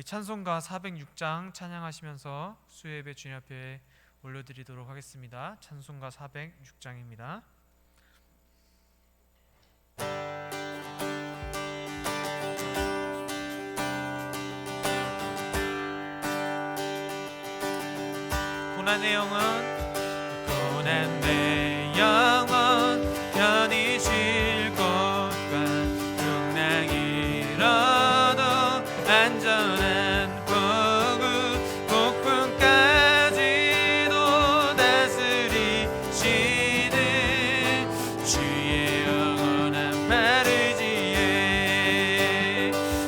우리 찬송가 406장 찬양하시면서 수요예배 주님 앞에 올려드리도록 하겠습니다. 찬송가 406장입니다. 고난 내 영혼, 고난 내 영혼, 편히 쉴 곳과 풍랑이 일어도 안전한 폭우, 폭풍까지도 다스리시는 주의 영원한 발의지에,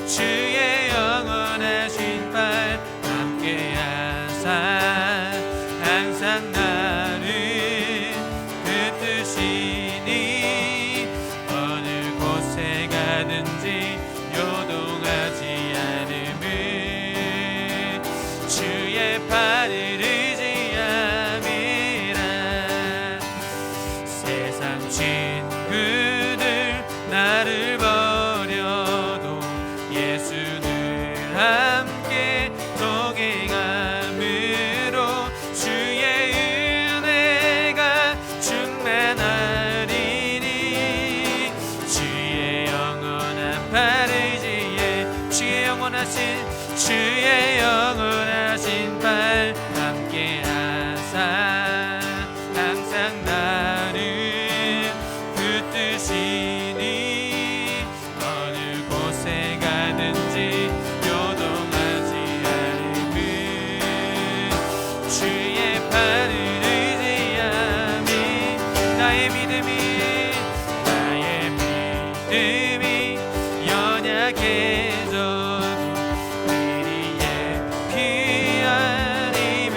주의 영원하신 발 함께하사 항상 나를 붙드시니 어느 곳에 가든지 요동하지 않음을, 주의 팔을 의지함이라. 세상 친구들 나를 버려도 예수 늘 함께 동행함으로 주의 은혜가 충만하리니. 주의 영원한 발의지에, 주의 영원하신 발 함께하사 항상 나를 붙드시니 어느 곳에 가든지 요동하지 않음을, 주의 팔을 의지함이 나의 믿음이 연약해져도 우리의 귀한 힘을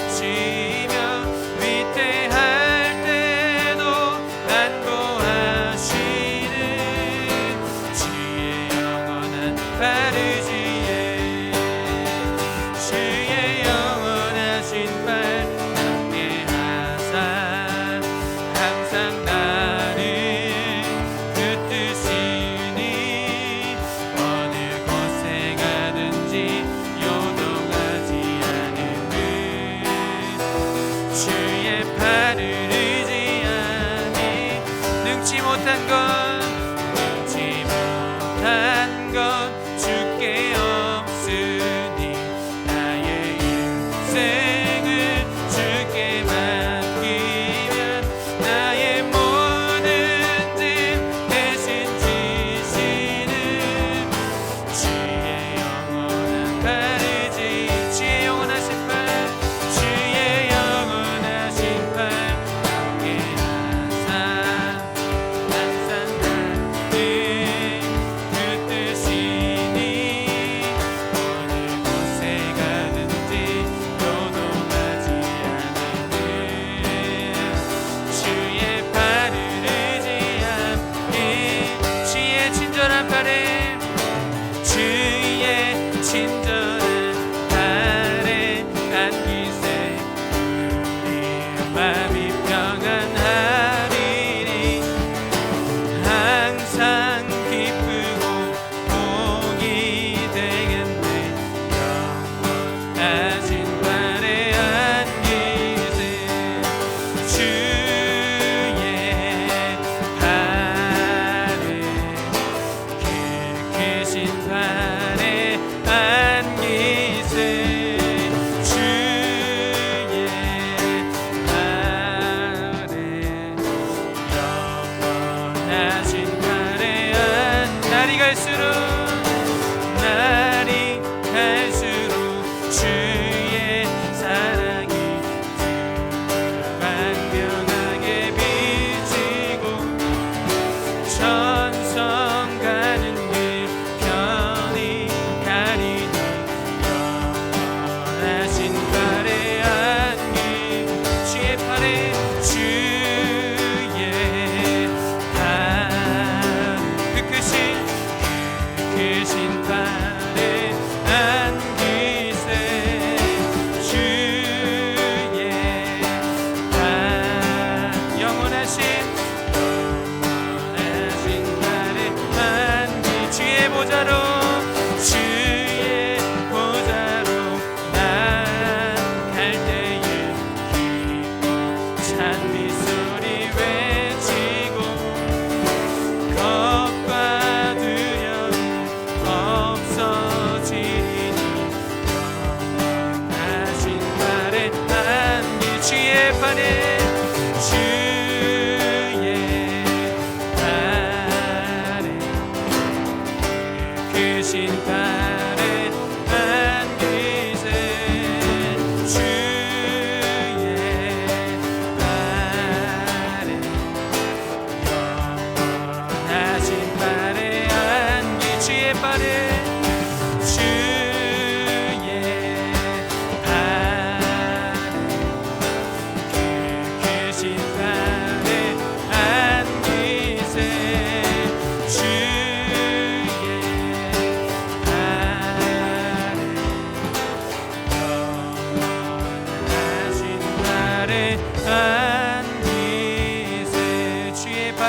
주시며 위태할 때도 안보하시는 주의 영원한 발의지에, 주의 영원하신 발 함께하사 항상 나를 붙드시니 어느 곳에 가든지 요동하지 않음을, 주의 팔을 의지하니 능치 못한 건 주께 없으니 나의 인생을 주께 맡기면 나의 모든 짐 대신 지시는 주의 영원한 발의지, 주의 영원하신 발, 주의 영원하신 발 함께하사 항상 나를 붙드시니 어느 곳에 가든지 요동하지 않음을, 주의 팔을 의지함이. 주의 친절한 발에, 주의 친절한 발에 안기세 우리 마음이 평안하리니. 항상 기쁘고 복이 되겠네 영원하신 발에 안기세. 주의 발에, 크신 발에 안기세. 주의 발에, 영원하신 발에 날이 갈수록 주의 사랑이 광명하게 비치고 천성 가는 길 편히 가리니 영원하신 발에 안기. 주의 팔에, 주의 발, 그 크신 발에 안기세. 주의 발, 영원하신 발에 안기. 주의 보좌로, 주의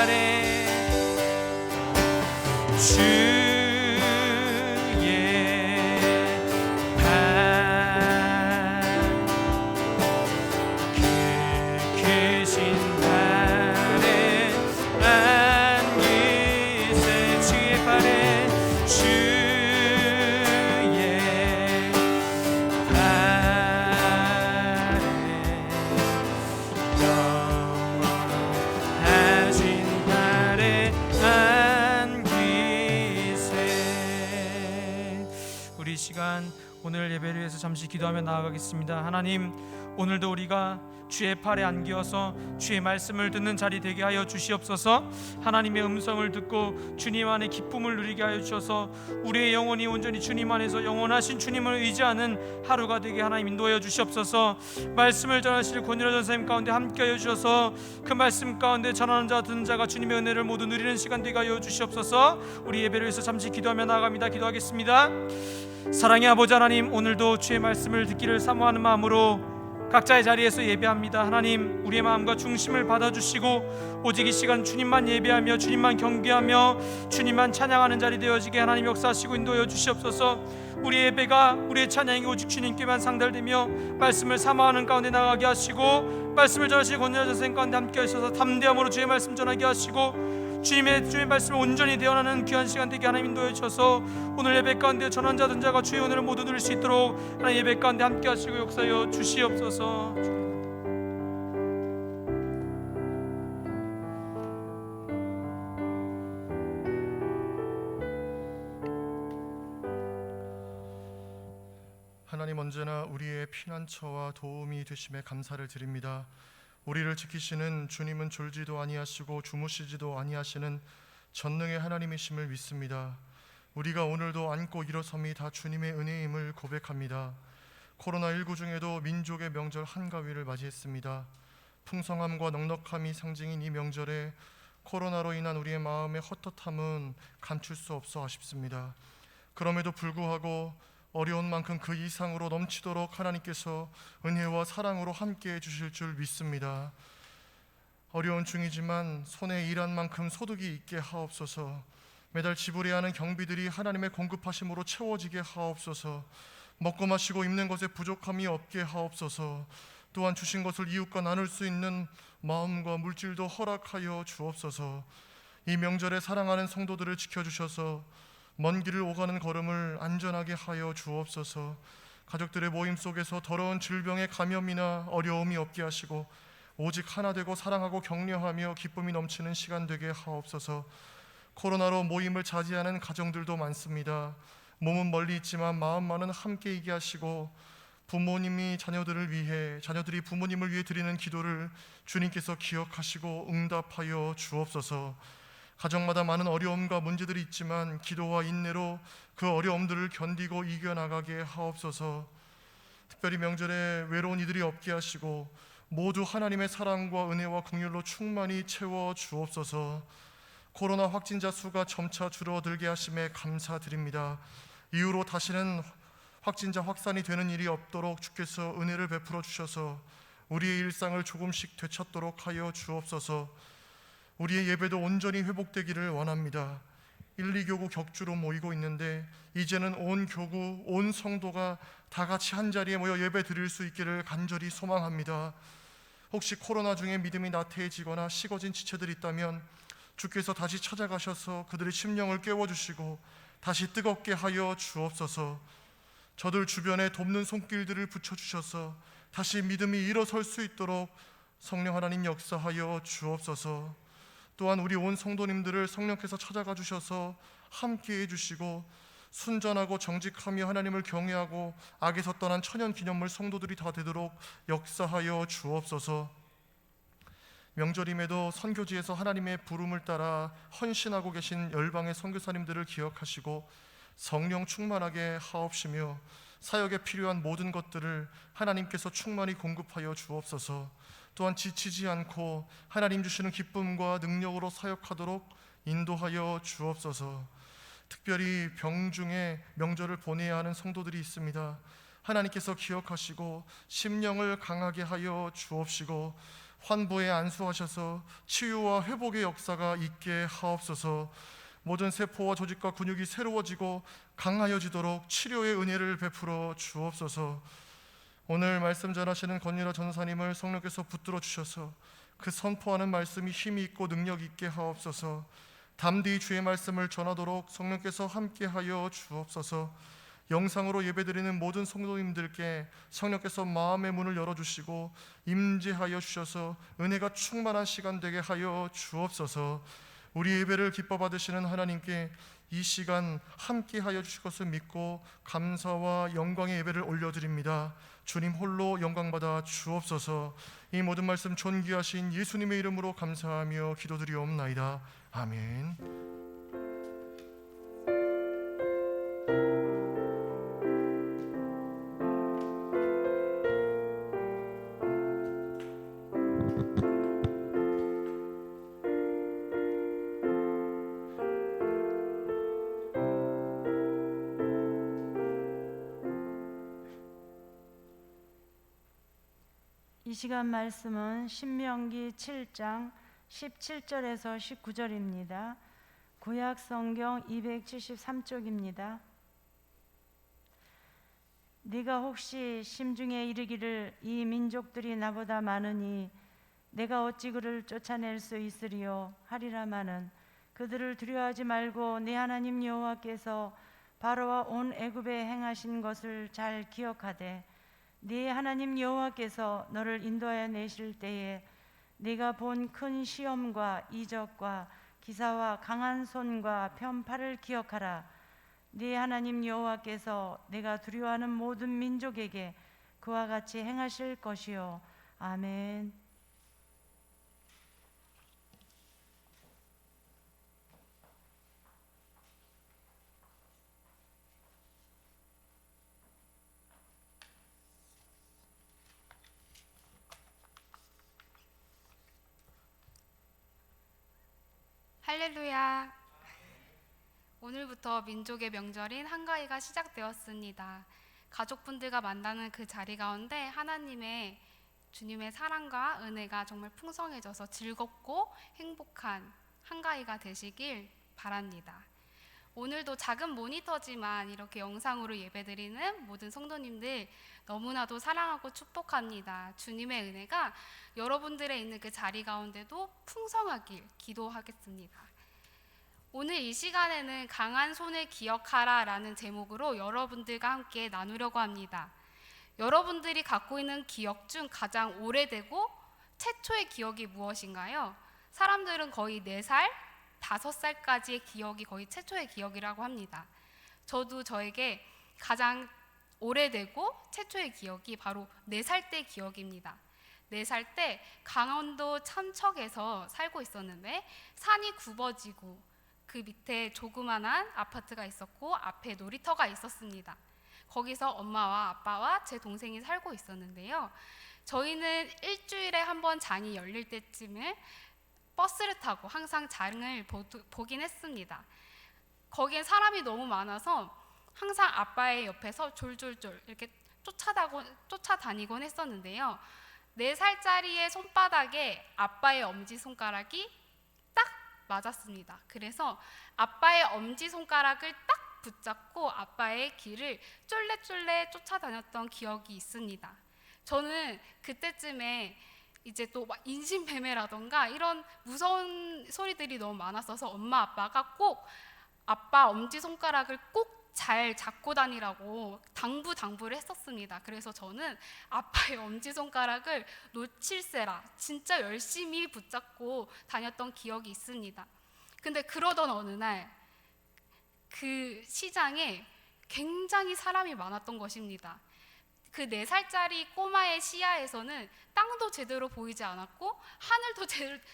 팔에 주의 계신 발에 안기세 주의 발에 오늘 예배를 위해서 잠시 기도하며 나아가겠습니다. 하나님, 오늘도 우리가 주의 팔에 안기어서 주의 말씀을 듣는 자리 되게 하여 주시옵소서. 하나님의 음성을 듣고 주님 안에 기쁨을 누리게 하여 주셔서 우리의 영혼이 온전히 주님 안에서 영원하신 주님을 의지하는 하루가 되게 하나님 인도하여 주시옵소서. 말씀을 전하실 권율호 전사님 가운데 함께 하여 주셔서 그 말씀 가운데 전하는 자 듣는 자가 주님의 은혜를 모두 누리는 시간 되게 하여 주시옵소서. 우리 예배를 위해서 잠시 기도하며 나아갑니다. 기도하겠습니다. 사랑의 아버지 하나님, 오늘도 주의 말씀을 듣기를 사모하는 마음으로 각자의 자리에서 예배합니다. 하나님, 우리의 마음과 중심을 받아주시고 오직 이 시간 주님만 예배하며 주님만 경배하며 주님만 찬양하는 자리 되어지게 하나님 역사하시고 인도하여 주시옵소서. 우리의 예배가 우리의 찬양이 오직 주님께만 상달되며 말씀을 사모하는 가운데 나가게 하시고 말씀을 전하시는 권율호 선생 가운데 함께 하셔서 담대함으로 주의 말씀 전하게 하시고 주의 말씀을 온전히 대언하는 귀한 시간 되게 하나님 인도해 주셔서 오늘 예배 가운데 전한 자 듣는 자가 주의 은혜를 모두 누릴 수 있도록 하나님 예배 가운데 함께 하시고 역사하여 주시옵소서. 하나님, 언제나 우리의 피난처와 도움이 되심에 감사를 드립니다. 우리를 지키시는 주님은 졸지도 아니하시고 주무시지도 아니하시는 전능의 하나님이심을 믿습니다. 우리가 오늘도 앉고 일어섬이 다 주님의 은혜임을 고백합니다. 코로나19 중에도 민족의 명절 한가위를 맞이했습니다. 풍성함과 넉넉함이 상징인 이 명절에 코로나로 인한 우리의 마음의 헛헛함은 감출 수 없어 아쉽습니다. 그럼에도 불구하고 어려운 만큼 그 이상으로 넘치도록 하나님께서 은혜와 사랑으로 함께해 주실 줄 믿습니다. 어려운 중이지만 손에 일한 만큼 소득이 있게 하옵소서. 매달 지불해야 하는 경비들이 하나님의 공급하심으로 채워지게 하옵소서. 먹고 마시고 입는 것에 부족함이 없게 하옵소서. 또한 주신 것을 이웃과 나눌 수 있는 마음과 물질도 허락하여 주옵소서. 이 명절에 사랑하는 성도들을 지켜주셔서 먼 길을 오가는 걸음을 안전하게 하여 주옵소서. 가족들의 모임 속에서 더러운 질병의 감염이나 어려움이 없게 하시고 오직 하나 되고 사랑하고 격려하며 기쁨이 넘치는 시간 되게 하옵소서. 코로나로 모임을 자제하는 가정들도 많습니다. 몸은 멀리 있지만 마음만은 함께이게 하시고 부모님이 자녀들을 위해, 자녀들이 부모님을 위해 드리는 기도를 주님께서 기억하시고 응답하여 주옵소서. 가정마다 많은 어려움과 문제들이 있지만 기도와 인내로 그 어려움들을 견디고 이겨나가게 하옵소서. 특별히 명절에 외로운 이들이 없게 하시고 모두 하나님의 사랑과 은혜와 긍휼로 충만히 채워 주옵소서. 코로나 확진자 수가 점차 줄어들게 하심에 감사드립니다. 이후로 다시는 확진자 확산이 되는 일이 없도록 주께서 은혜를 베풀어 주셔서 우리의 일상을 조금씩 되찾도록 하여 주옵소서. 우리의 예배도 온전히 회복되기를 원합니다. 1, 2교구 격주로 모이고 있는데 이제는 온 교구, 온 성도가 다 같이 한자리에 모여 예배 드릴 수 있기를 간절히 소망합니다. 혹시 코로나 중에 믿음이 나태해지거나 식어진 지체들이 있다면 주께서 다시 찾아가셔서 그들의 심령을 깨워주시고 다시 뜨겁게 하여 주옵소서. 저들 주변에 돕는 손길들을 붙여주셔서 다시 믿음이 일어설 수 있도록 성령 하나님 역사하여 주옵소서. 또한 우리 온 성도님들을 성령께서 찾아가 주셔서 함께해 주시고 순전하고 정직하며 하나님을 경외하고 악에서 떠난 천연기념물 성도들이 다 되도록 역사하여 주옵소서. 명절임에도 선교지에서 하나님의 부름을 따라 헌신하고 계신 열방의 선교사님들을 기억하시고 성령 충만하게 하옵시며 사역에 필요한 모든 것들을 하나님께서 충만히 공급하여 주옵소서. 또한 지치지 않고 하나님 주시는 기쁨과 능력으로 사역하도록 인도하여 주옵소서. 특별히 병중에 명절을 보내야 하는 성도들이 있습니다. 하나님께서 기억하시고 심령을 강하게 하여 주옵시고 환부에 안수하셔서 치유와 회복의 역사가 있게 하옵소서. 모든 세포와 조직과 근육이 새로워지고 강하여지도록 치료의 은혜를 베풀어 주옵소서. 오늘 말씀 전하시는 권유라 전사님을 성령께서 붙들어 주셔서 그 선포하는 말씀이 힘이 있고 능력 있게 하옵소서. 담대히 주의 말씀을 전하도록 성령께서 함께하여 주옵소서. 영상으로 예배드리는 모든 성도님들께 성령께서 마음의 문을 열어주시고 임재하여 주셔서 은혜가 충만한 시간 되게 하여 주옵소서. 우리 예배를 기뻐 받으시는 하나님께 이 시간 함께하여 주실 것을 믿고 감사와 영광의 예배를 올려드립니다. 주님 홀로 영광받아 주옵소서. 이 모든 말씀 존귀하신 예수님의 이름으로 감사하며 기도드리옵나이다. 아멘. 이 시간 말씀은 신명기 7장 17절에서 19절입니다. 구약 성경 273쪽입니다. 네가 혹시 심중에 이르기를 이 민족들이 나보다 많으니 내가 어찌 그를 쫓아낼 수 있으리요 하리라마는 그들을 두려워하지 말고 네 하나님 여호와께서 바로와 온 애굽에 행하신 것을 잘 기억하되 네 하나님 여호와께서 너를 인도하여 내실 때에 네가 본 큰 시험과 이적과 기사와 강한 손과 편팔을 기억하라. 네 하나님 여호와께서 네가 두려워하는 모든 민족에게 그와 같이 행하실 것이요. 아멘. 할렐루야. 오늘부터 민족의 명절인 한가위가 시작되었습니다. 가족분들과 만나는 그 자리 가운데 하나님의 주님의 사랑과 은혜가 정말 풍성해져서 즐겁고 행복한 한가위가 되시길 바랍니다. 오늘도 작은 모니터지만 이렇게 영상으로 예배드리는 모든 성도님들 너무나도 사랑하고 축복합니다. 주님의 은혜가 여러분들의 있는 그 자리 가운데도 풍성하길 기도하겠습니다. 오늘 이 시간에는 강한 손을 기억하라 라는 제목으로 여러분들과 함께 나누려고 합니다. 여러분들이 갖고 있는 기억 중 가장 오래되고 최초의 기억이 무엇인가요? 사람들은 거의 4살, 5살까지의 기억이 거의 최초의 기억이라고 합니다. 저도 저에게 가장 오래되고 최초의 기억이 바로 4살 때 기억입니다. 4살 때 강원도 삼척에서 살고 있었는데 산이 굽어지고 그 밑에 조그만한 아파트가 있었고 앞에 놀이터가 있었습니다. 거기서 엄마와 아빠와 제 동생이 살고 있었는데요. 저희는 일주일에 한 번 장이 열릴 때쯤에 버스를 타고 항상 장을 보긴 했습니다. 거기엔 사람이 너무 많아서 항상 아빠의 옆에서 졸졸졸 이렇게 쫓아다니곤 했었는데요. 4살짜리의 손바닥에 아빠의 엄지손가락이 딱 맞았습니다. 그래서 아빠의 엄지손가락을 딱 붙잡고 아빠의 길을 쫄래쫄래 쫓아다녔던 기억이 있습니다. 저는 그때쯤에 이제 또 막 인신매매라던가 이런 무서운 소리들이 너무 많았어서 엄마 아빠가 꼭 아빠 엄지손가락을 꼭 잘 잡고 다니라고 당부를 했었습니다. 그래서 저는 아빠의 엄지손가락을 놓칠세라 진짜 열심히 붙잡고 다녔던 기억이 있습니다. 근데 그러던 어느 날 그 시장에 굉장히 사람이 많았던 것입니다. 그 4살짜리 꼬마의 시야에서는 땅도 제대로 보이지 않았고 하늘도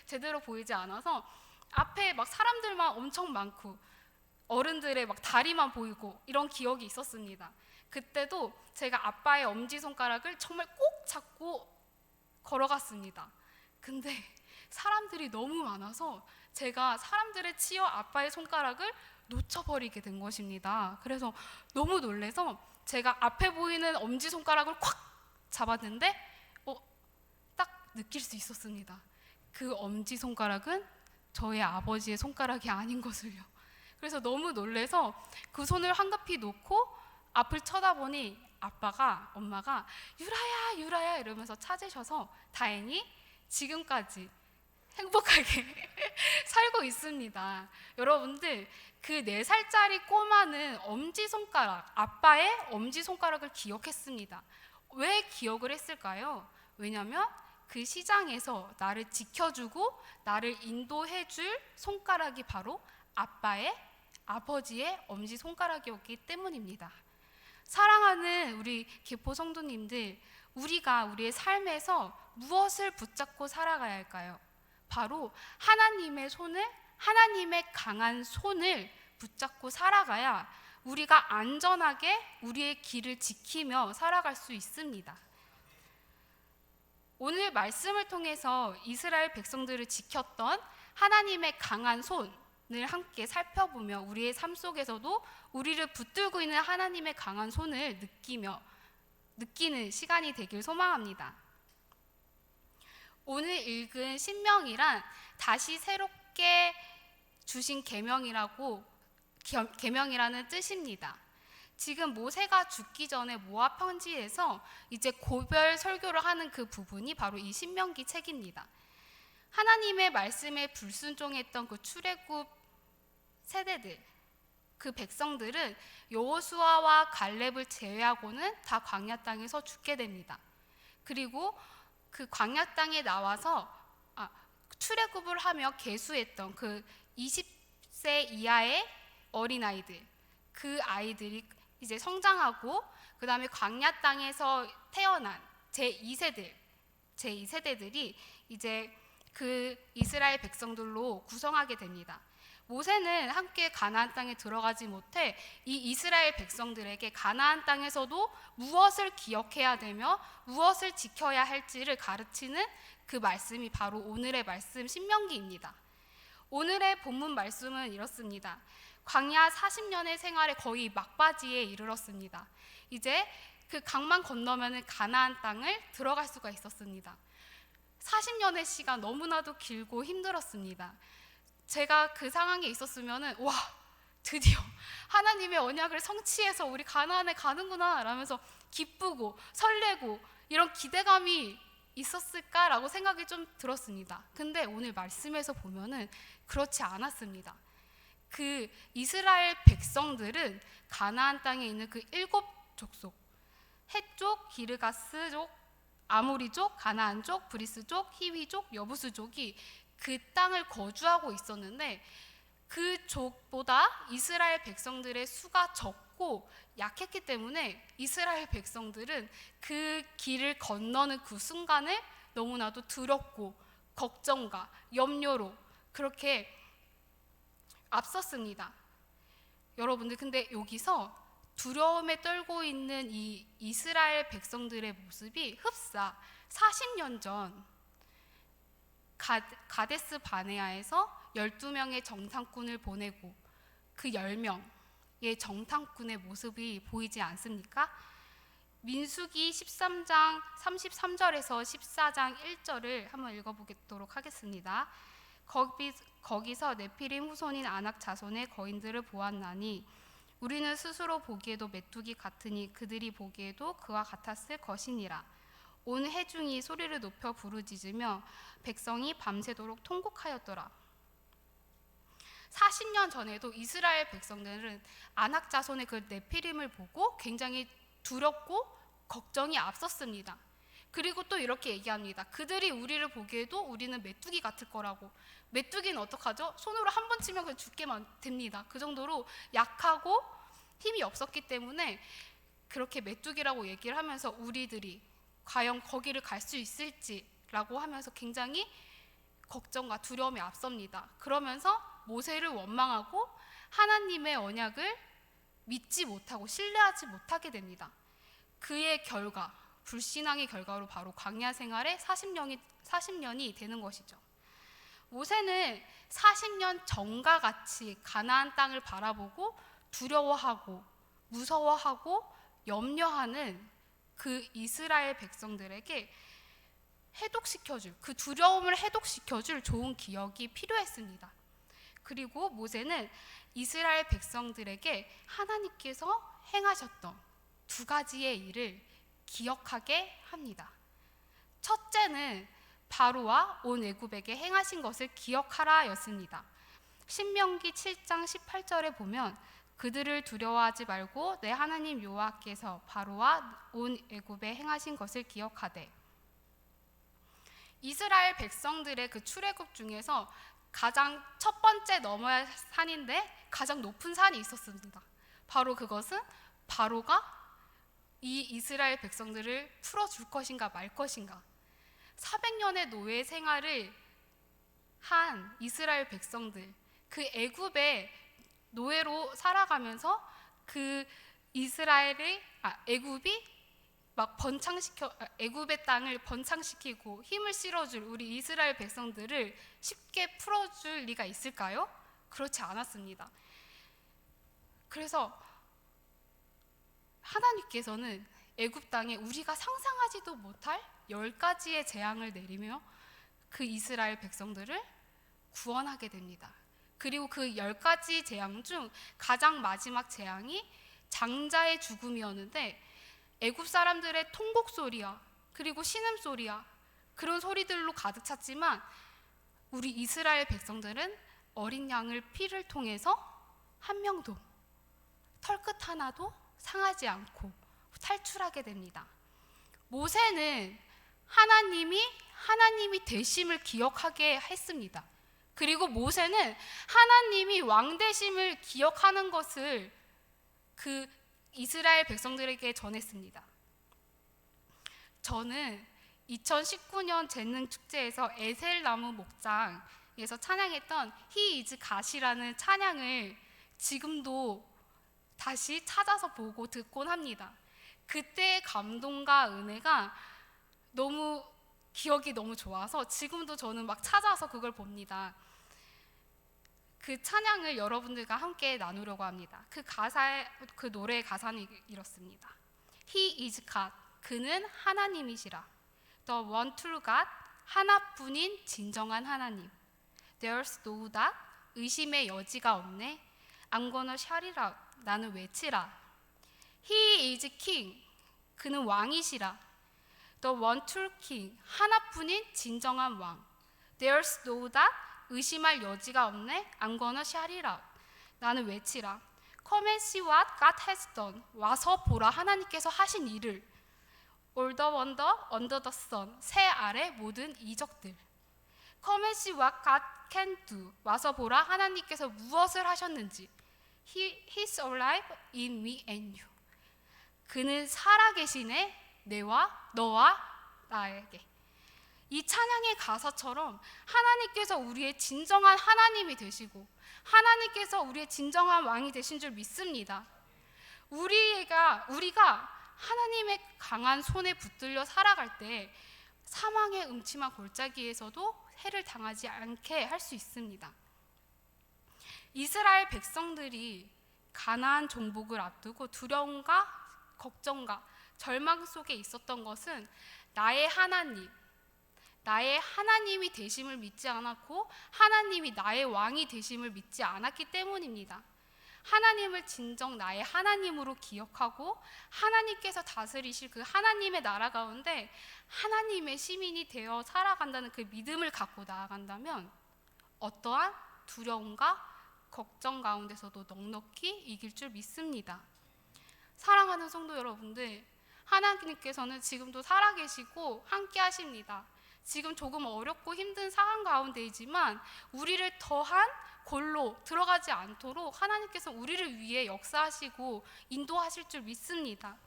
제대로 보이지 않아서 앞에 막 사람들만 엄청 많고 어른들의 막 다리만 보이고 이런 기억이 있었습니다. 그때도 제가 아빠의 엄지손가락을 정말 꼭 잡고 걸어갔습니다. 근데 사람들이 너무 많아서 제가 사람들에 치여 아빠의 손가락을 놓쳐버리게 된 것입니다. 그래서 너무 놀라서 제가 앞에 보이는 엄지손가락을 콱 잡았는데 딱 느낄 수 있었습니다. 그 엄지 손가락은 저의 아버지의 손가락이 아닌 것을요. 그래서 너무 놀래서 그 손을 황급히 놓고 앞을 쳐다보니 엄마가 유라야 유라야 이러면서 찾으셔서 다행히 지금까지 행복하게 살고 있습니다. 여러분들, 그 4살짜리 꼬마는 엄지손가락, 아빠의 엄지손가락을 기억했습니다. 왜 기억을 했을까요? 왜냐하면 그 시장에서 나를 지켜주고 나를 인도해줄 손가락이 바로 아버지의 엄지손가락이었기 때문입니다. 사랑하는 우리 계포 성도님들, 우리가 우리의 삶에서 무엇을 붙잡고 살아가야 할까요? 바로 하나님의 강한 손을 붙잡고 살아가야 우리가 안전하게 우리의 길을 지키며 살아갈 수 있습니다. 오늘 말씀을 통해서 이스라엘 백성들을 지켰던 하나님의 강한 손을 함께 살펴보며 우리의 삶 속에서도 우리를 붙들고 있는 하나님의 강한 손을 느끼는 시간이 되길 소망합니다. 오늘 읽은 신명이란 다시 새롭게 주신 계명이라는 뜻입니다. 지금 모세가 죽기 전에 모압 편지에서 이제 고별 설교를 하는 그 부분이 바로 이 신명기 책입니다. 하나님의 말씀에 불순종했던 그 출애굽 세대들, 그 백성들은 여호수아와 갈렙을 제외하고는 다 광야 땅에서 죽게 됩니다. 그리고 그 광야 땅에 나와서 출애굽을 하며 계수했던 그 20세 이하의 어린아이들, 그 아이들이 이제 성장하고 그 다음에 광야 땅에서 태어난 제2세대들이 이제 그 이스라엘 백성들로 구성하게 됩니다. 모세는 함께 가나안 땅에 들어가지 못해 이 이스라엘 백성들에게 가나안 땅에서도 무엇을 기억해야 되며 무엇을 지켜야 할지를 가르치는 그 말씀이 바로 오늘의 말씀 신명기입니다. 오늘의 본문 말씀은 이렇습니다. 광야 40년의 생활에 거의 막바지에 이르렀습니다. 이제 그 강만 건너면 가나안 땅을 들어갈 수가 있었습니다. 40년의 시간 너무나도 길고 힘들었습니다. 제가 그 상황에 있었으면은 와, 드디어 하나님의 언약을 성취해서 우리 가나안에 가는구나 라면서 기쁘고 설레고 이런 기대감이 있었을까라고 생각이 좀 들었습니다. 근데 오늘 말씀에서 보면은 그렇지 않았습니다. 그 이스라엘 백성들은 가나안 땅에 있는 그 7족속, 헷족, 기르가스족, 아모리족, 가나안족, 브리스족, 히위족, 여부스족이 그 땅을 거주하고 있었는데 그 족보다 이스라엘 백성들의 수가 적고 약했기 때문에 이스라엘 백성들은 그 길을 건너는 그 순간을 너무나도 두렵고 걱정과 염려로 그렇게 앞섰습니다. 여러분들, 근데 여기서 두려움에 떨고 있는 이 이스라엘 백성들의 모습이 흡사 40년 전 가데스 바네아에서 12명의 정탐꾼을 보내고 그 10명의 정탐꾼의 모습이 보이지 않습니까? 민수기 13장 33절에서 14장 1절을 한번 읽어보도록 하겠습니다. 거기서 네피림 후손인 아낙 자손의 거인들을 보았나니 우리는 스스로 보기에도 메뚜기 같으니 그들이 보기에도 그와 같았을 것이니라. 온 회중이 소리를 높여 부르짖으며 백성이 밤새도록 통곡하였더라. 40년 전에도 이스라엘 백성들은 아낙 자손의 그 네피림을 보고 굉장히 두렵고 걱정이 앞섰습니다. 그리고 또 이렇게 얘기합니다. 그들이 우리를 보기에도 우리는 메뚜기 같을 거라고. 메뚜기는 어떡하죠? 손으로 한 번 치면 그냥 죽게만 됩니다. 그 정도로 약하고 힘이 없었기 때문에 그렇게 메뚜기라고 얘기를 하면서 우리들이 과연 거기를 갈 수 있을지라고 하면서 굉장히 걱정과 두려움이 앞섭니다. 그러면서 모세를 원망하고 하나님의 언약을 믿지 못하고 신뢰하지 못하게 됩니다. 그의 결과, 불신앙의 결과로 바로 광야 생활에 40년이 되는 것이죠. 모세는 40년 전과 같이 가나안 땅을 바라보고 두려워하고 무서워하고 염려하는 그 이스라엘 백성들에게 해독시켜줄, 그 두려움을 해독시켜줄 좋은 기억이 필요했습니다. 그리고 모세는 이스라엘 백성들에게 하나님께서 행하셨던 두 가지의 일을 기억하게 합니다. 첫째는 바로와 온 애굽에게 행하신 것을 기억하라 였습니다. 신명기 7장 18절에 보면 그들을 두려워하지 말고 내 하나님 여호와께서 바로와 온 애굽에 행하신 것을 기억하되, 이스라엘 백성들의 그 출애굽 중에서 가장 첫 번째 넘어야 할 산인데 가장 높은 산이 있었습니다. 바로 그것은 바로가 이 이스라엘 백성들을 풀어줄 것인가 말 것인가. 400년의 노예 생활을 한 이스라엘 백성들, 그 애굽의 노예로 살아가면서 그 애굽이 막 애굽의 땅을 번창시키고 힘을 실어줄 우리 이스라엘 백성들을 쉽게 풀어줄 리가 있을까요? 그렇지 않았습니다. 그래서 하나님께서는 애굽 땅에 우리가 상상하지도 못할 10가지의 재앙을 내리며 그 이스라엘 백성들을 구원하게 됩니다. 그리고 그 10가지 재앙 중 가장 마지막 재앙이 장자의 죽음이었는데, 애굽 사람들의 통곡 소리야, 그리고 신음 소리야, 그런 소리들로 가득 찼지만 우리 이스라엘 백성들은 어린 양을 피를 통해서 한 명도, 털끝 하나도 상하지 않고 탈출하게 됩니다. 모세는 하나님이 되심을 기억하게 했습니다. 그리고 모세는 하나님이 왕 되심을 기억하는 것을 그 이스라엘 백성들에게 전했습니다. 저는 2019년 재능 축제에서 에셀나무 목장에서 찬양했던 He is God이라는 찬양을 지금도 다시 찾아서 보고 듣곤 합니다. 그때의 감동과 은혜가 너무 기억이 너무 좋아서 지금도 저는 막 찾아서 그걸 봅니다. 그 찬양을 여러분들과 함께 나누려고 합니다. 그 노래의 가사는 이렇습니다. He is God, 그는 하나님이시라. The one true God, 하나뿐인 진정한 하나님. There's no doubt, 의심의 여지가 없네. I'm gonna shout it out, 나는 외치라. He is King, 그는 왕이시라. The one true King, 하나뿐인 진정한 왕. There's no doubt, 의심할 여지가 없네. I'm gonna shout it out, 나는 외치라. Come and see what God has done, 와서 보라 하나님께서 하신 일을. All the wonder under the sun, 새 아래 모든 이적들. Come and see what God can do, 와서 보라 하나님께서 무엇을 하셨는지. He's alive in me and you, 그는 살아계시네 너와 나에게. 이 찬양의 가사처럼 하나님께서 우리의 진정한 하나님이 되시고 하나님께서 우리의 진정한 왕이 되신 줄 믿습니다. 우리가 하나님의 강한 손에 붙들려 살아갈 때 사망의 음침한 골짜기에서도 해를 당하지 않게 할 수 있습니다. 이스라엘 백성들이 가나안 정복을 앞두고 두려움과 걱정과 절망 속에 있었던 것은 나의 하나님이 되심을 믿지 않았고 하나님이 나의 왕이 되심을 믿지 않았기 때문입니다. 하나님을 진정 나의 하나님으로 기억하고 하나님께서 다스리실 그 하나님의 나라 가운데 하나님의 시민이 되어 살아간다는 그 믿음을 갖고 나아간다면 어떠한 두려움과 걱정 가운데서도 넉넉히 이길 줄 믿습니다. 사랑하는 성도 여러분들, 하나님께서는 지금도 살아계시고 함께 하십니다. 지금 조금 어렵고 힘든 상황 가운데이지만 우리를 더한 골로 들어가지 않도록 하나님께서 우리를 위해 역사하시고 인도하실 줄 믿습니다.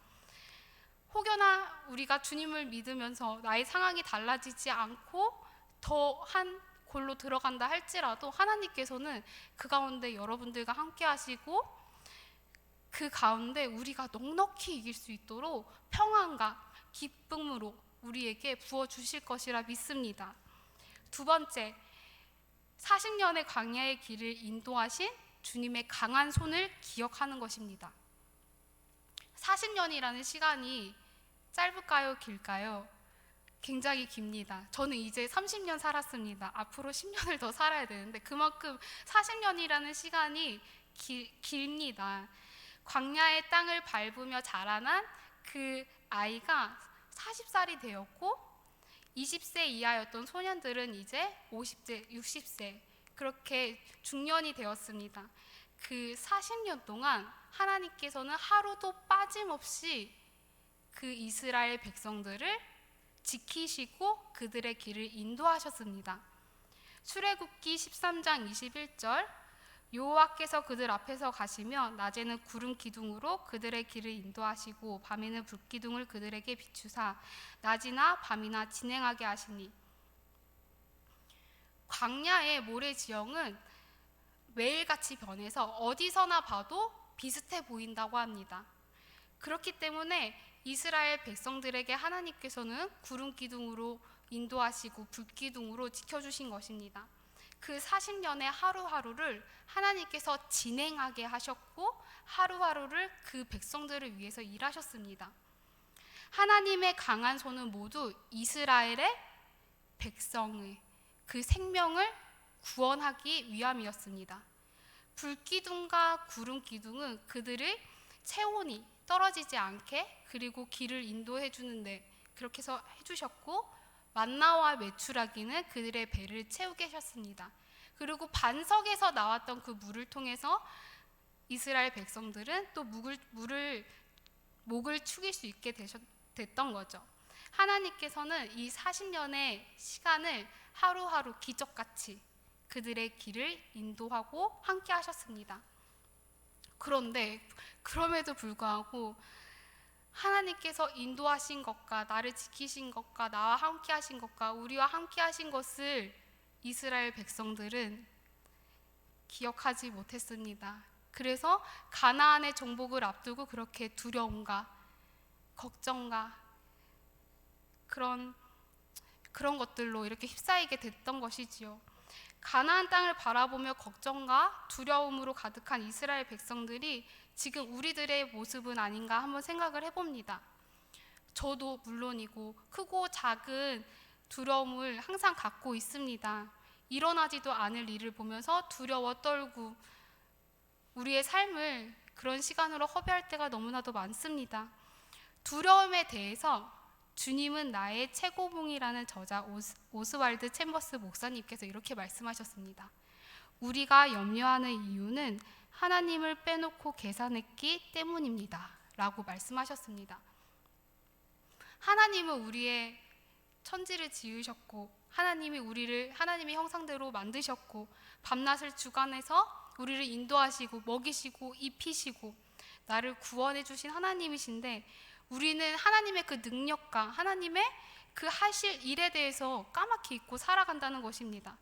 혹여나 우리가 주님을 믿으면서 나의 상황이 달라지지 않고 더한 골로 들어간다 할지라도 하나님께서는 그 가운데 여러분들과 함께 하시고 그 가운데 우리가 넉넉히 이길 수 있도록 평안과 기쁨으로 우리에게 부어주실 것이라 믿습니다. 두 번째, 40년의 광야의 길을 인도하신 주님의 강한 손을 기억하는 것입니다. 40년이라는 시간이 짧을까요? 길까요? 굉장히 깁니다. 저는 이제 30년 살았습니다. 앞으로 10년을 더 살아야 되는데 그만큼 40년이라는 시간이 깁니다. 광야의 땅을 밟으며 자라난 그 아이가 40살이 되었고 20세 이하였던 소년들은 이제 50세, 60세 그렇게 중년이 되었습니다. 그 40년 동안 하나님께서는 하루도 빠짐없이 그 이스라엘 백성들을 지키시고 그들의 길을 인도하셨습니다. 출애굽기 13장 21절 여호와께서 그들 앞에서 가시며 낮에는 구름 기둥으로 그들의 길을 인도하시고 밤에는 불 기둥을 그들에게 비추사 낮이나 밤이나 진행하게 하시니. 광야의 모래 지형은 매일같이 변해서 어디서나 봐도 비슷해 보인다고 합니다. 그렇기 때문에 이스라엘 백성들에게 하나님께서는 구름 기둥으로 인도하시고 불 기둥으로 지켜주신 것입니다. 그 40년의 하루하루를 하나님께서 진행하게 하셨고 하루하루를 그 백성들을 위해서 일하셨습니다. 하나님의 강한 손은 모두 이스라엘의 백성의 그 생명을 구원하기 위함이었습니다. 불기둥과 구름기둥은 그들의 체온이 떨어지지 않게 그리고 길을 인도해 주는데 그렇게 해서 해주셨고 만나와 메추라기는 그들의 배를 채우게 하셨습니다. 그리고 반석에서 나왔던 그 물을 통해서 이스라엘 백성들은 또 목을 축일 수 있게 됐던 거죠. 하나님께서는 이 40년의 시간을 하루하루 기적같이 그들의 길을 인도하고 함께 하셨습니다. 그런데 그럼에도 불구하고 하나님께서 인도하신 것과 나를 지키신 것과 나와 함께 하신 것과 우리와 함께 하신 것을 이스라엘 백성들은 기억하지 못했습니다. 그래서 가나안의 정복을 앞두고 그렇게 두려움과 걱정과 그런 것들로 이렇게 휩싸이게 됐던 것이지요. 가나안 땅을 바라보며 걱정과 두려움으로 가득한 이스라엘 백성들이 지금 우리들의 모습은 아닌가 한번 생각을 해봅니다. 저도 물론이고 크고 작은 두려움을 항상 갖고 있습니다. 일어나지도 않을 일을 보면서 두려워 떨고 우리의 삶을 그런 시간으로 허비할 때가 너무나도 많습니다. 두려움에 대해서 주님은 나의 최고봉이라는 저자 오스왈드 챔버스 목사님께서 이렇게 말씀하셨습니다. 우리가 염려하는 이유는 하나님을 빼놓고 계산했기 때문입니다 라고 말씀하셨습니다. 하나님은 우리의 천지를 지으셨고 하나님이 우리를 하나님의 형상대로 만드셨고 밤낮을 주관해서 우리를 인도하시고 먹이시고 입히시고 나를 구원해 주신 하나님이신데 우리는 하나님의 그 능력과 하나님의 그 하실 일에 대해서 까맣게 잊고 살아간다는 것입니다.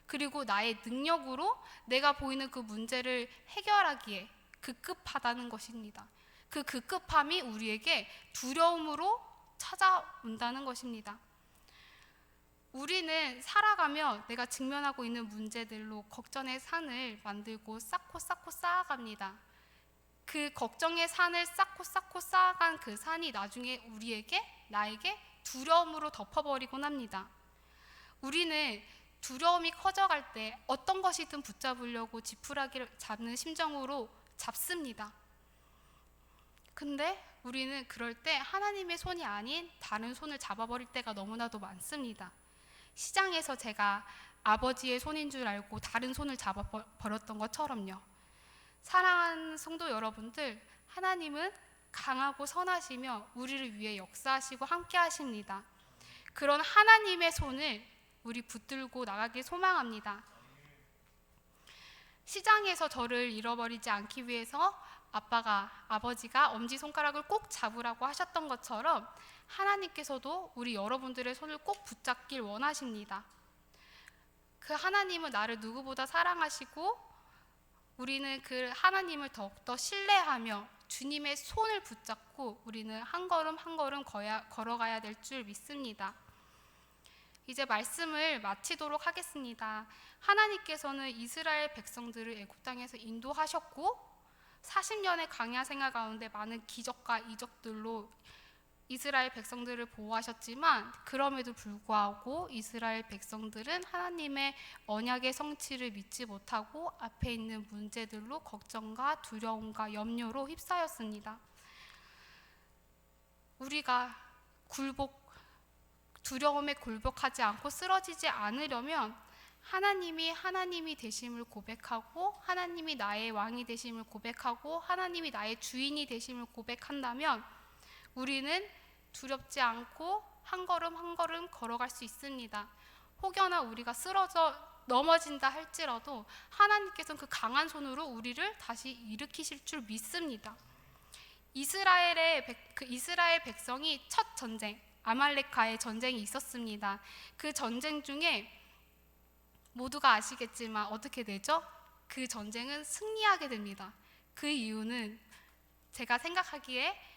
그리고 나의 능력으로 내가 보이는 그 문제를 해결하기에 급급하다는 것입니다. 그 급급함이 우리에게 두려움으로 찾아온다는 것입니다. 우리는 살아가며 내가 직면하고 있는 문제들로 걱정의 산을 만들고 쌓고 쌓아갑니다. 그 걱정의 산을 쌓고 쌓아간 그 산이 나중에 나에게 두려움으로 덮어버리곤 합니다. 우리는 두려움이 커져갈 때 어떤 것이든 붙잡으려고 지푸라기를 잡는 심정으로 잡습니다. 근데 우리는 그럴 때 하나님의 손이 아닌 다른 손을 잡아버릴 때가 너무나도 많습니다. 시장에서 제가 아버지의 손인 줄 알고 다른 손을 잡아버렸던 것처럼요. 사랑하는 성도 여러분들, 하나님은 강하고 선하시며 우리를 위해 역사하시고 함께 하십니다. 그런 하나님의 손을 우리 붙들고 나가길 소망합니다. 시장에서 저를 잃어버리지 않기 위해서 아버지가 엄지손가락을 꼭 잡으라고 하셨던 것처럼 하나님께서도 우리 여러분들의 손을 꼭 붙잡길 원하십니다. 그 하나님은 나를 누구보다 사랑하시고 우리는 그 하나님을 더욱더 신뢰하며 주님의 손을 붙잡고 우리는 한 걸음 한 걸음 걸어가야 될 줄 믿습니다. 이제 말씀을 마치도록 하겠습니다. 하나님께서는 이스라엘 백성들을 애굽 땅에서 인도하셨고 40년의 광야 생활 가운데 많은 기적과 이적들로 이스라엘 백성들을 보호하셨지만 그럼에도 불구하고 이스라엘 백성들은 하나님의 언약의 성취를 믿지 못하고 앞에 있는 문제들로 걱정과 두려움과 염려로 휩싸였습니다. 우리가 두려움에 굴복하지 않고 쓰러지지 않으려면 하나님이 하나님이 되심을 고백하고 하나님이 나의 왕이 되심을 고백하고 하나님이 나의 주인이 되심을 고백한다면 우리는 두렵지 않고 한 걸음 한 걸음 걸어갈 수 있습니다. 혹여나 우리가 쓰러져 넘어진다 할지라도 하나님께서는 그 강한 손으로 우리를 다시 일으키실 줄 믿습니다. 이스라엘 백성이 첫 전쟁, 아말렉과의 전쟁이 있었습니다. 그 전쟁 중에 모두가 아시겠지만 어떻게 되죠? 그 전쟁은 승리하게 됩니다. 그 이유는 제가 생각하기에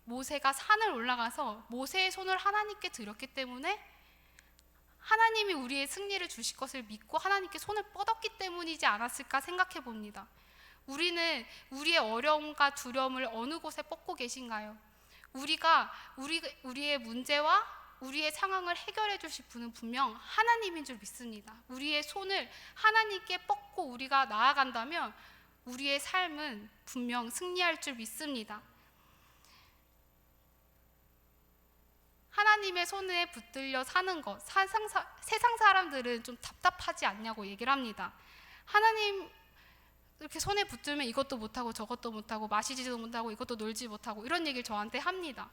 모세가 산을 올라가서 모세의 손을 하나님께 드렸기 때문에 하나님이 우리의 승리를 주실 것을 믿고 하나님께 손을 뻗었기 때문이지 않았을까 생각해 봅니다. 우리는 우리의 어려움과 두려움을 어느 곳에 뻗고 계신가요? 우리의 문제와 우리의 상황을 해결해 주실 분은 분명 하나님인 줄 믿습니다. 우리의 손을 하나님께 뻗고 우리가 나아간다면 우리의 삶은 분명 승리할 줄 믿습니다. 하나님의 손에 붙들려 사는 것, 세상 사람들은 좀 답답하지 않냐고 얘기를 합니다. 하나님 이렇게 손에 붙들면 이것도 못하고 저것도 못하고 마시지도 못하고 이것도 놀지 못하고 이런 얘기를 저한테 합니다.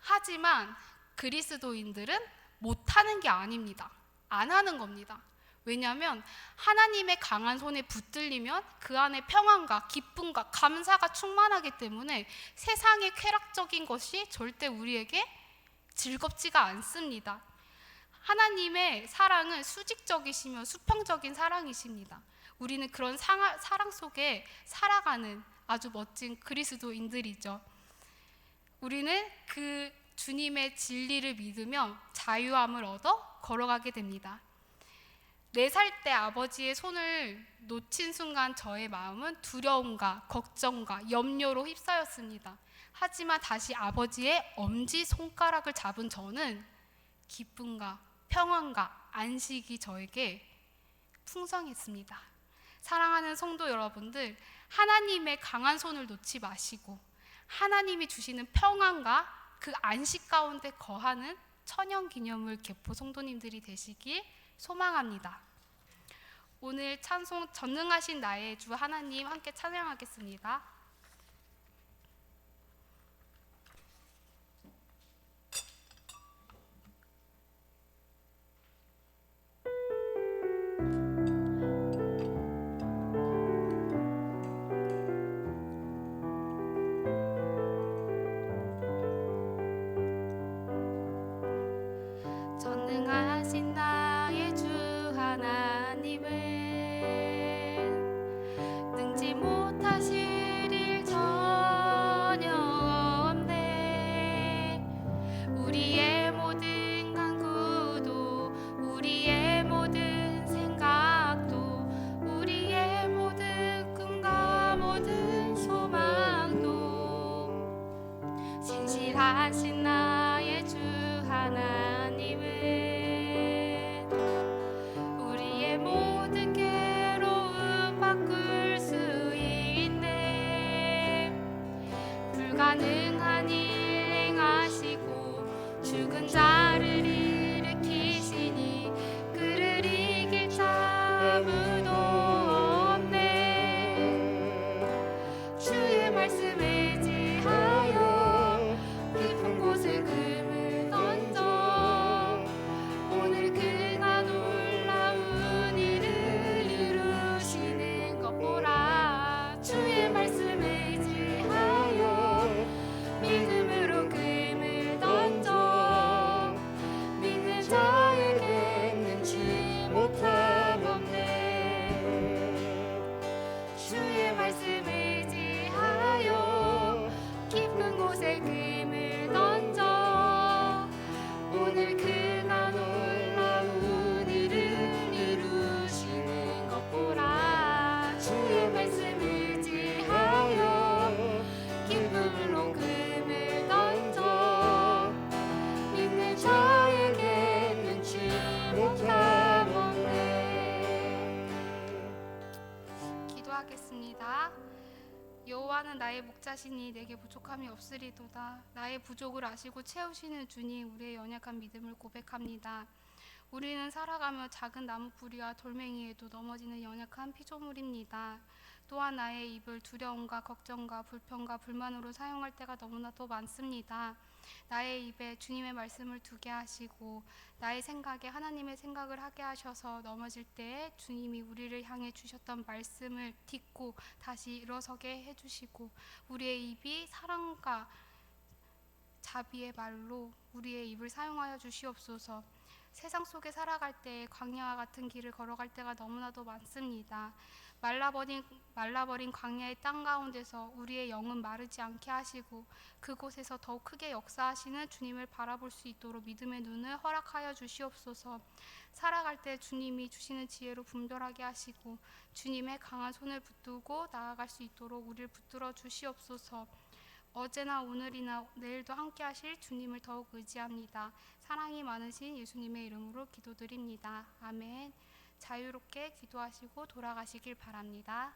하지만 그리스도인들은 못하는 게 아닙니다. 안 하는 겁니다. 왜냐하면 하나님의 강한 손에 붙들리면 그 안에 평안과 기쁨과 감사가 충만하기 때문에 세상의 쾌락적인 것이 절대 우리에게 즐겁지가 않습니다. 하나님의 사랑은 수직적이시며 수평적인 사랑이십니다. 우리는 그런 사랑 속에 살아가는 아주 멋진 그리스도인들이죠. 우리는 그 주님의 진리를 믿으며 자유함을 얻어 걸어가게 됩니다. 4살 때 아버지의 손을 놓친 순간 저의 마음은 두려움과 걱정과 염려로 휩싸였습니다. 하지만 다시 아버지의 엄지손가락을 잡은 저는 기쁨과 평안과 안식이 저에게 풍성했습니다. 사랑하는 성도 여러분들, 하나님의 강한 손을 놓지 마시고 하나님이 주시는 평안과 그 안식 가운데 거하는 천연기념물 개포 성도님들이 되시길 소망합니다. 오늘 찬송 전능하신 나의 주 하나님 함께 찬양하겠습니다. 전능하신 나의 주 하나님은 능지 못하실 일 전혀 없네. 우리의 모든 간구도 우리의 모든 생각도 우리의 모든 꿈과 모든 소망도 신실하신 나의 주 하나님은 우리의 모든 시작하겠습니다. 여호와는 나의 목자시니 내게 부족함이 없으리도다. 나의 부족을 아시고 채우시는 주님, 우리의 연약한 믿음을 고백합니다. 우리는 살아가며 작은 나무 뿌리와 돌멩이에도 넘어지는 연약한 피조물입니다. 또한 나의 입을 두려움과 걱정과 불평과 불만으로 사용할 때가 너무나도 많습니다. 나의 입에 주님의 말씀을 두게 하시고 나의 생각에 하나님의 생각을 하게 하셔서 넘어질 때에 주님이 우리를 향해 주셨던 말씀을 딛고 다시 일어서게 해주시고 우리의 입이 사랑과 자비의 말로 우리의 입을 사용하여 주시옵소서. 세상 속에 살아갈 때 광야와 같은 길을 걸어갈 때가 너무나도 많습니다. 말라버린 광야의 땅 가운데서 우리의 영은 마르지 않게 하시고 그곳에서 더욱 크게 역사하시는 주님을 바라볼 수 있도록 믿음의 눈을 허락하여 주시옵소서. 살아갈 때 주님이 주시는 지혜로 분별하게 하시고 주님의 강한 손을 붙들고 나아갈 수 있도록 우리를 붙들어 주시옵소서. 어제나 오늘이나 내일도 함께 하실 주님을 더욱 의지합니다. 사랑이 많으신 예수님의 이름으로 기도드립니다. 아멘. 자유롭게 기도하시고 돌아가시길 바랍니다.